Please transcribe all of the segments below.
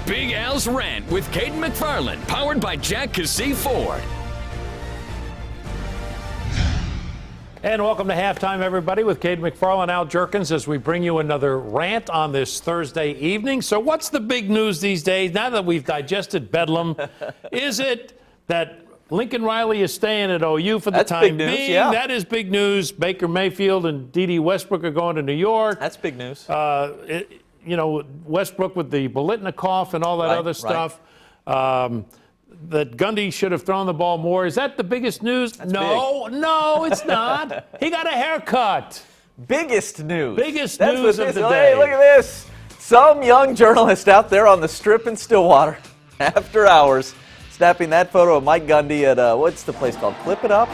Big Al's Rant with Cayden McFarland, powered by Jack Cassee Ford. And welcome to Halftime, everybody, with Cayden McFarland, Al Jerkens, as we bring you another rant on this Thursday evening. So what's the big news these days, now that we've digested Bedlam? Is it that Lincoln Riley is staying at OU for the time being? Yeah. That is big news. Baker Mayfield and Dede Westbrook are going to New York. That's big news. Westbrook with the Bolitnikoff and all that other stuff. That Gundy should have thrown the ball more. Is that the biggest news? No, it's not. He got a haircut. Biggest news. Biggest That's news what of the this- day. Hey, look at this. Some young journalist out there on the Strip in Stillwater, after hours, snapping that photo of Mike Gundy at, what's the place called? Clip It Up?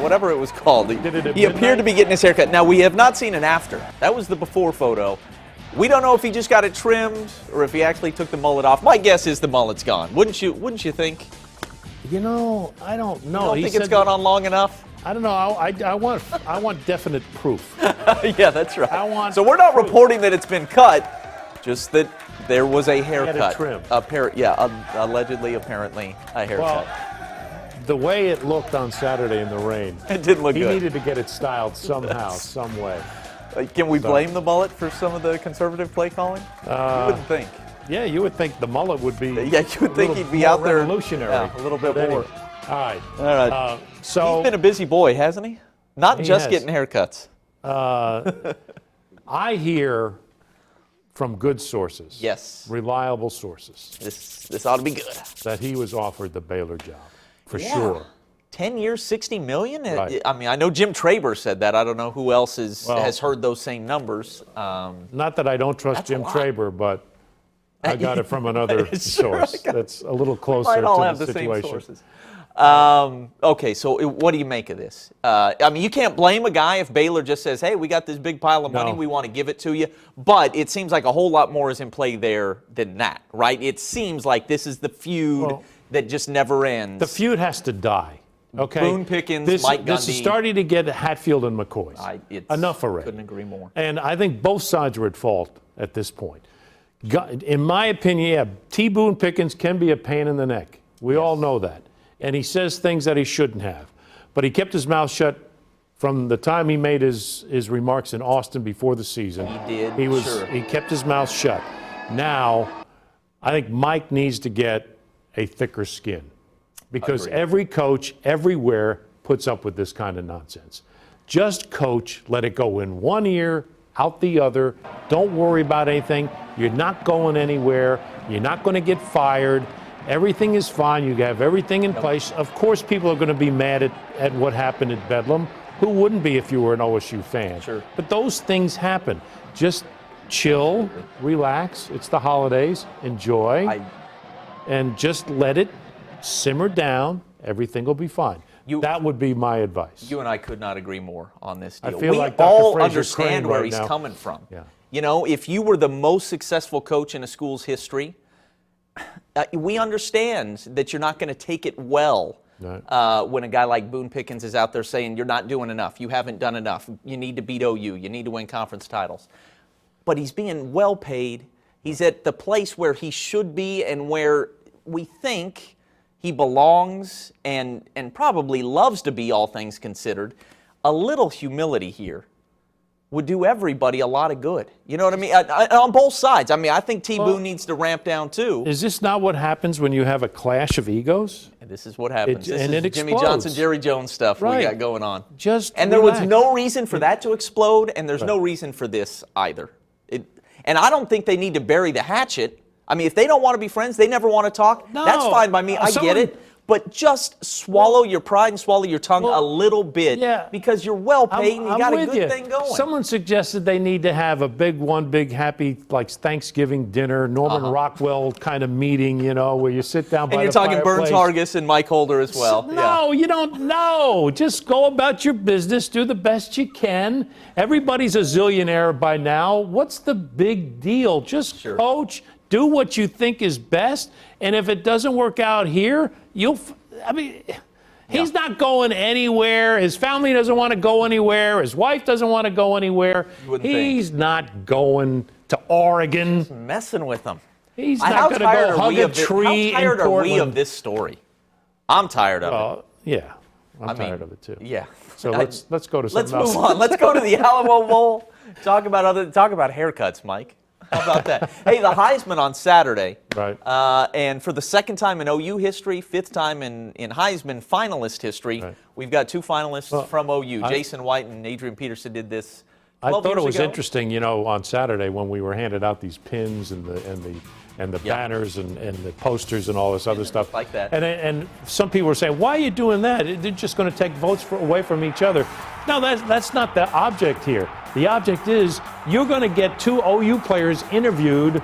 Whatever it was called. He appeared to be getting his haircut. Now, we have not seen an after. That was the before photo. We don't know if he just got it trimmed or if he actually took the mullet off. My guess is the mullet's gone. Wouldn't you think? I don't know. You don't think it's gone on long enough? I don't know. I want definite proof. Yeah, that's right. So we're not reporting that it's been cut, just that there was a haircut. He had it trimmed. Allegedly, apparently, a haircut. Well, the way it looked on Saturday in the rain, it didn't look good. He needed to get it styled some way. Can we blame the mullet for some of the conservative play calling? You wouldn't think. Yeah, you would think the mullet would be. Yeah, you would think he'd be out there revolutionary. Yeah, a little bit more. All right. So he's been a busy boy, hasn't he? Not just getting haircuts. I hear from good sources. Yes. Reliable sources. This ought to be good. That he was offered the Baylor job, for sure. 10 years, $60 million? Right. I mean, I know Jim Traber said that. I don't know who else has heard those same numbers. Not that I don't trust Jim Traber, but I got it from another source that's a little closer to the situation. Same sources. Okay, so what do you make of this? I mean, you can't blame a guy if Baylor just says, hey, we got this big pile of money, we want to give it to you. But it seems like a whole lot more is in play there than that, right? It seems like this is the feud that just never ends. The feud has to die. Okay. Boone Pickens, Mike Gundy. This is starting to get Hatfield and McCoy's. Enough already. Couldn't agree more. And I think both sides are at fault at this point. In my opinion, T. Boone Pickens can be a pain in the neck. We all know that. And he says things that he shouldn't have. But he kept his mouth shut from the time he made his remarks in Austin before the season. He did, He kept his mouth shut. Now, I think Mike needs to get a thicker skin. Because every coach everywhere puts up with this kind of nonsense. Just coach, let it go in one ear, out the other. Don't worry about anything. You're not going anywhere. You're not going to get fired. Everything is fine. You have everything in place. Of course, people are going to be mad at what happened at Bedlam. Who wouldn't be if you were an OSU fan? Sure. But those things happen. Just chill, relax. It's the holidays. Enjoy. And just let it simmer down. Everything will be fine. That would be my advice. You and I could not agree more on this deal. I feel like we Dr. all Fraser understand Crane where right he's now. coming from. Yeah. You know, if you were the most successful coach in a school's history, we understand that you're not going to take it well when a guy like Boone Pickens is out there saying you're not doing enough, you haven't done enough, you need to beat OU, you need to win conference titles. But he's being well paid. He's at the place where he should be and where we think he belongs and probably loves to be, all things considered. A little humility here would do everybody a lot of good. You know what I mean? On both sides. I mean, I think T. Boone needs to ramp down too. Is this not what happens when you have a clash of egos? And this is what happens. This and is it Jimmy explodes. Johnson, Jerry Jones stuff we got going on. And there was no reason for that to explode, and there's no reason for this either. And I don't think they need to bury the hatchet. I mean, if they don't want to be friends, they never want to talk, that's fine by me. I get it. But just swallow your pride and swallow your tongue a little bit because you're well paid and you got a good thing going. Someone suggested they need to have a big happy like Thanksgiving dinner, Norman Rockwell kind of meeting, you know, where you sit down by the fireplace. And you're talking Burns fireplace. Hargis and Mike Holder as well. No, you don't know. Just go about your business, do the best you can. Everybody's a zillionaire by now. What's the big deal? Just coach. Do what you think is best, and if it doesn't work out here, he's not going anywhere. His family doesn't want to go anywhere. His wife doesn't want to go anywhere. He's not going to Oregon. Just messing with them. He's How not going to tired go are hug we a of this? tree How tired in are we Portland. of this story? I'm tired of it. Yeah, I'm I mean, tired of it too. Yeah. So let's go to something Let's else. move on. Let's go to the Alamo Bowl. Talk about haircuts, Mike. How about that? Hey, the Heisman on Saturday. Right. And for the second time in OU history, fifth time in Heisman finalist history, Right. we've got two finalists from OU. I- Jason White and Adrian Peterson did this. I 12 thought it years was ago. interesting, on Saturday when we were handed out these pins and the banners and the posters and all this other stuff like that. And some people were saying, "Why are you doing that? They're just going to take votes away from each other." No, that's not the object here. The object is you're going to get two OU players interviewed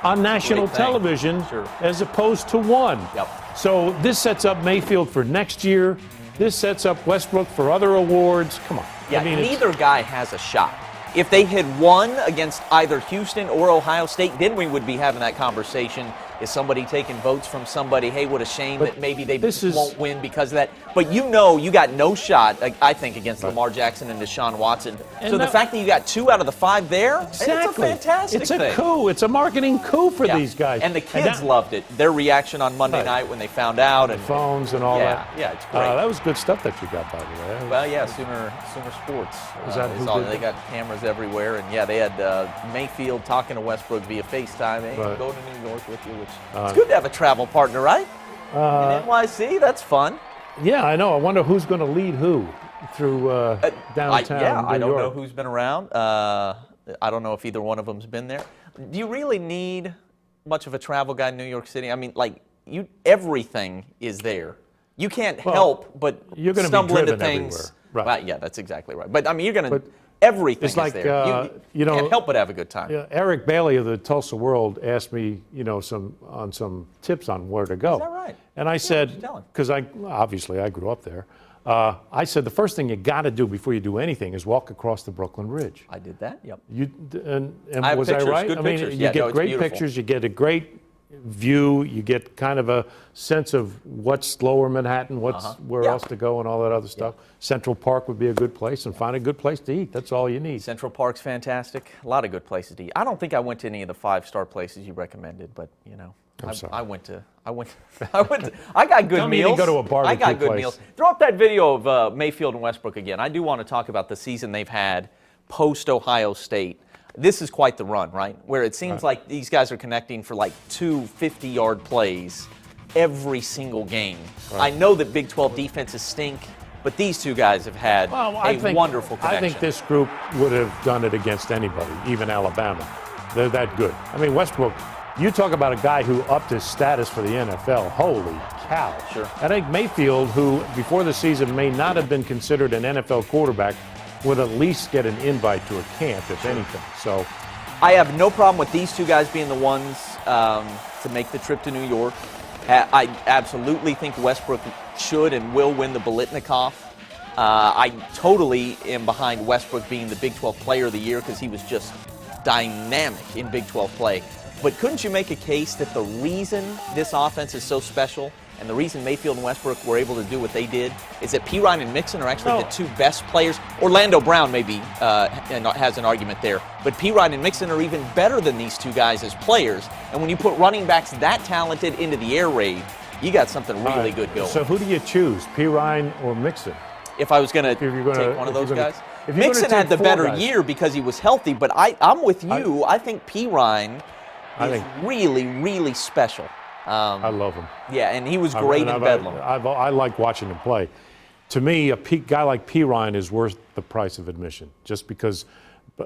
on national Great thing. television Sure. as opposed to one. Yep. So this sets up Mayfield for next year. This sets up Westbrook for other awards. Come on. Yeah, I mean, it's- neither guy has a shot. If they had won against either Houston or Ohio State, then we would be having that conversation. Is somebody taking votes from somebody? Hey, what a shame that maybe they won't win because of that. But you got no shot, I think, against Lamar Jackson and Deshaun Watson. And so the fact that you got 2 out of the 5 there, Exactly. it's a fantastic It's a thing. coup. It's a marketing coup for Yeah. these guys. And the kids that- loved it. Their reaction on Monday Right. night when they found out. And phones and all that. Yeah, it's great. That was good stuff that you got, by the way. Well, yeah, Sooner Sports. Is that who did They got cameras everywhere, and yeah, they had Mayfield talking to Westbrook via FaceTime. Hey, Right. go to New York with you, which it's good to have a travel partner, right? In NYC, that's fun. Yeah, I know. I wonder who's going to lead who through downtown I New don't York. know who's been around. I don't know if either one of them's been there. Do you really need much of a travel guy in New York City? I mean, everything is there. You can't help but you're gonna be stumble into driven things. everywhere. Right. Well, yeah, that's exactly right. But I mean, you're going But to everything it's like, is there. You can't help but have a good time. Yeah, Eric Bailey of the Tulsa World asked me, some tips on where to go. Is that right? And I said, tell him. because I grew up there. I said the first thing you got to do before you do anything is walk across the Brooklyn Bridge. I did that. Yep. And I have was pictures, I right? good I mean, pictures. you Yeah, no, get it's great beautiful. pictures. You get a great view. You get kind of a sense of what's lower Manhattan, where Yeah. else to go, and all that other stuff. Central Park would be a good place, and find a good place to eat. That's all you need. Central Park's fantastic. A lot of good places to eat. I don't think I went to any of the 5-star places you recommended, but I'm sorry. I got good Tell me you meals. didn't go to a barbecue I got good place. meals. Throw up that video of Mayfield and Westbrook again. I do want to talk about the season they've had post Ohio State. This is quite the run, right? Where it seems like these guys are connecting for like 2 50-yard plays every single game. Right. I know that Big 12 defenses stink, but these two guys have had a wonderful connection. I think this group would have done it against anybody, even Alabama. They're that good. I mean, Westbrook, you talk about a guy who upped his status for the NFL. Holy cow. Sure. I think Mayfield, who before the season may not have been considered an NFL quarterback, would at least get an invite to a camp, if anything. So I have no problem with these two guys being the ones to make the trip to New York. I absolutely think Westbrook should and will win the Biletnikoff. I totally am behind Westbrook being the Big 12 Player of the Year because he was just dynamic in Big 12 play. But couldn't you make a case that the reason this offense is so special and the reason Mayfield and Westbrook were able to do what they did is that P. Ryan and Mixon are actually the two best players. Orlando Brown maybe has an argument there. But P. Ryan and Mixon are even better than these two guys as players. And when you put running backs that talented into the air raid, you got something really good going. So who do you choose, P. Ryan or Mixon? If I was going to take one of those guys. Mixon had the better year because he was healthy, but I'm with you. I think P. Ryan is really, really special. I love him. Yeah, and he was great in Bedlam. I like watching him play. To me, a guy like P. Ryan is worth the price of admission, just because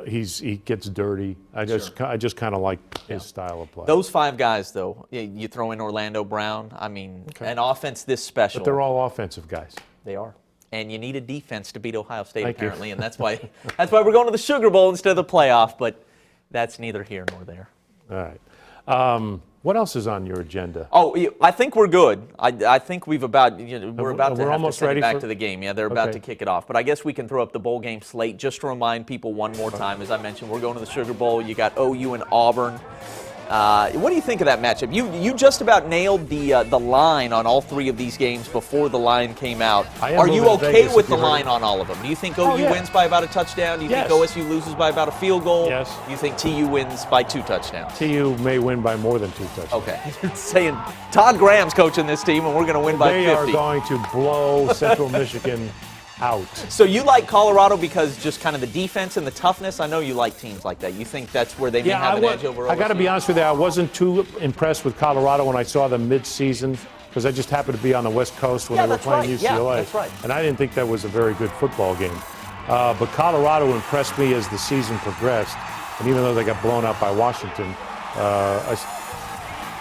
he gets dirty. I just kind of like his style of play. Those 5 guys, though, you throw in Orlando Brown. I mean, an offense this special. But they're all offensive guys. They are. And you need a defense to beat Ohio State, Thank you. apparently, and that's why we're going to the Sugar Bowl instead of the playoff. But that's neither here nor there. All right. What else is on your agenda? Oh, I think we're good. I think we're about to have to send ready it back for- to the game. Yeah, they're about to kick it off. But I guess we can throw up the bowl game slate just to remind people one more time. As I mentioned, we're going to the Sugar Bowl. You got OU and Auburn. What do you think of that matchup? You just about nailed the line on all 3 of these games before the line came out. Are you okay with the line on all of them? Do you think OU wins by about a touchdown? Do you think OSU loses by about a field goal? Yes. Do you think TU wins by 2 touchdowns? TU may win by more than 2 touchdowns. Okay. You're saying Todd Graham's coaching this team and we're going to win by 50. They are going to blow Central Michigan out. So you like Colorado because just kind of the defense and the toughness? I know you like teams like that. You think that's where they may have an edge over OSU? I got to be honest with you, I wasn't too impressed with Colorado when I saw them mid-season because I just happened to be on the West Coast when they were playing UCLA. Yeah, that's right. And I didn't think that was a very good football game. But Colorado impressed me as the season progressed. And even though they got blown out by Washington,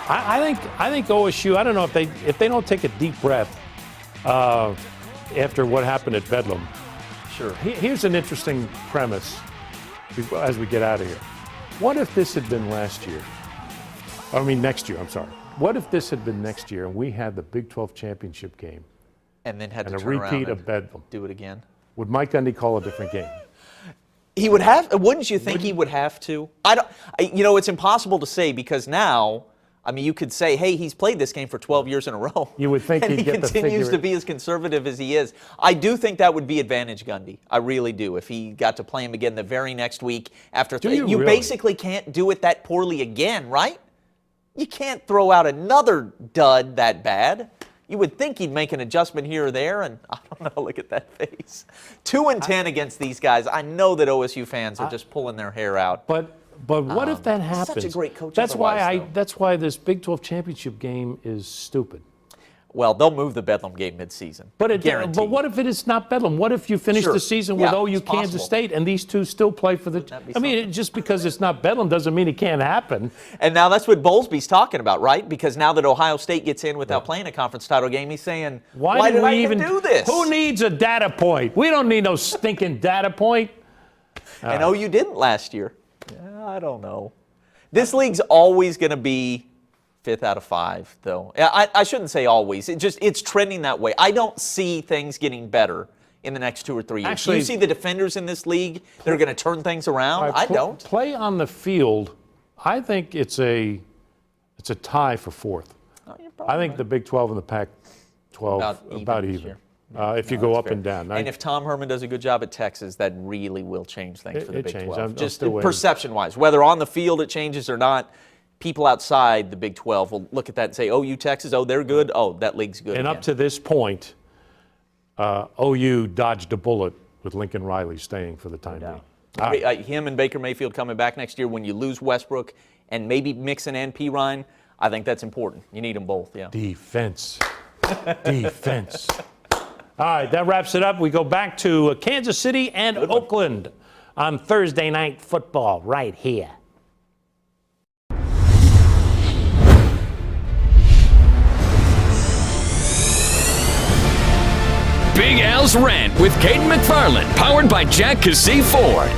I think OSU, I don't know if they don't take a deep breath after what happened at Bedlam. Sure. Here's an interesting premise as we get out of here. What if this had been next year? I'm sorry. What if this had been next year and we had the Big 12 championship game and then had to and a turn around repeat and of Bedlam? do it again? Would Mike Gundy call a different game? He would have. Wouldn't you think he would have to? It's impossible to say because now, you could say, hey, he's played this game for 12 years in a row. You would think and he'd he get the figure. continues to be as conservative as he is. I do think that would be advantage Gundy. I really do. If he got to play him again the very next week after, you really? Basically can't do it that poorly again, right? You can't throw out another dud that bad. You would think he'd make an adjustment here or there, and I don't know, look at that face. 2-10 against these guys. I know that OSU fans are just pulling their hair out. But what if that happens? Such a great coach. That's why this Big 12 championship game is stupid. Well, they'll move the Bedlam game midseason. But what if it is not Bedlam? What if you finish the season with OU Kansas State and these two still play for the? Just because it's not Bedlam doesn't mean it can't happen. And now that's what Bowlesby's talking about, right? Because now that Ohio State gets in without playing a conference title game, he's saying, why did I even do this? Who needs a data point? We don't need no stinking data point. And OU didn't last year. Yeah, I don't know. This league's always going to be 5th out of 5, though. I shouldn't say always. It's trending that way. I don't see things getting better in the next 2 or 3 years. Actually, do you see the defenders in this league that are going to turn things around? I don't. Play on the field, I think it's a tie for 4th. I think the Big 12 and the Pac-12 about even. If you go up and down. And if Tom Herman does a good job at Texas, that really will change things for the Big 12. Just I'm perception-wise. Whether on the field it changes or not, people outside the Big 12 will look at that and say, OU, Texas, they're good. Oh, that league's good. And up to this point, OU dodged a bullet with Lincoln Riley staying for the time being. Him and Baker Mayfield coming back next year when you lose Westbrook and maybe Mixon and P. Ryan, I think that's important. You need them both, yeah. Defense. Defense. All right, that wraps it up. We go back to Kansas City and Oakland on Thursday Night Football right here. Big Al's Rant with Cayden McFarland, powered by Jack Casey Ford.